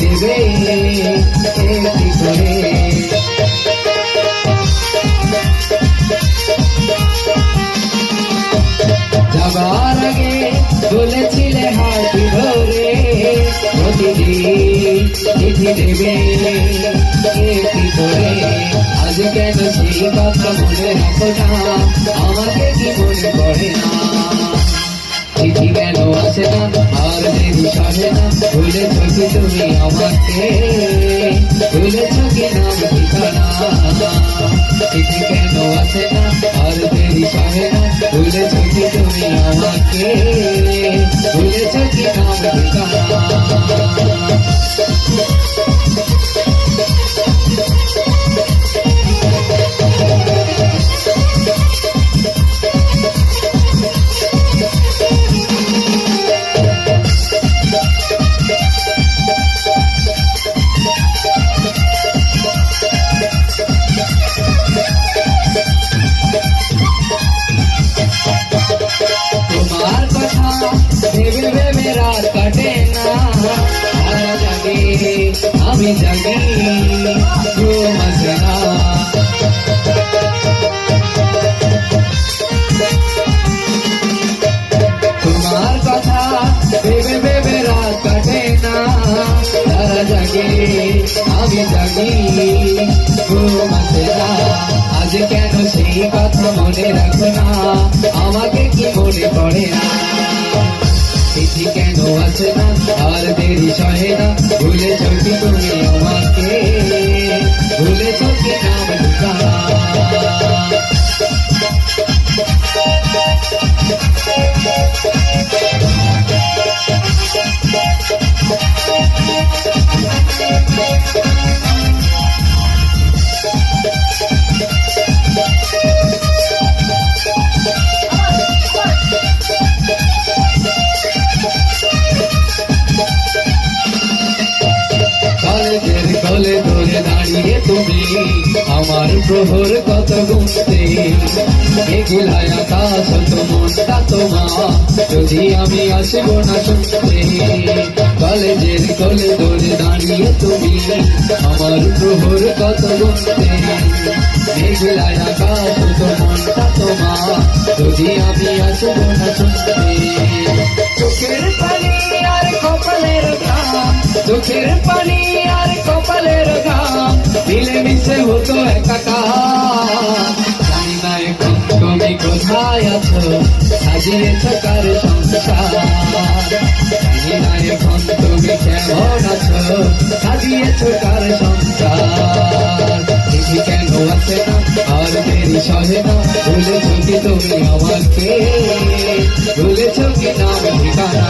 দেবে একটি করে। যাবার আগে বলেছিলে হাত ধরে প্রতিদিন চিঠি দেবে একটি করে। আজ কেন সেই কথা মনে রাখো না, আমাকে কি মনে পড়ে না? চিঠি কেন আসে না আর দেরি সহে না, ভুলেছ কি তুমি আমাকে, ভুলেছ কি নাম ঠিকানা? চিঠি কেন আসে না আর দেরি সহে না, ভুলেছ কি তুমি আমাকে, ভুলেছ কি নাম ঠিকানা? তোমার কথা ভেবে ভেবে রাত কাটে না, সারা জাগে আমি জাগি ঘুম আসে না। তোমার কথা ভেবে ভেবে রাত কাটে না, সারা জাগে আমি জাগি ঘুম আসে না। আজ কেন সেই কথা মনে রাখো না, আমাকে কি মনে পড়ে না? চিঠি কেন আসে না আর দেরি সহে না, ভুলেছ কি তুমি আমাকে, ভুলেছ কি নাম ঠিকানা? কলেজের কোলে ধরে দাঁড়িয়ে তুমি আমার প্রহর কত গুনতে, এগুলায় আকাশ তো মনটা তোমার, যদি আমি আসব না শুনতে। কলেজের কোলে ধরে দাঁড়িয়ে তুমি আমার প্রহর কত গুনতে, এগুলায় আকাশ তো মনটা তোমার, যদি আমি আসব না শুনতে। চোখের পানি আর কপালের ঘাম, চোখের পানি আর কপালের ঘাম মিলে মিশে হতো একাকার। জানি না এখন তুমি কোথায় আছো, সাজিয়েছ কার সংসার? জানি না এখন তুমি কেমন আছো, সাজিয়েছ কার সংসার? চিঠি কেন আসে না আর দেরি সহে না, ভুলেছ কি তুমি আমাকে, ভুলেছ কি নাম ঠিকানা?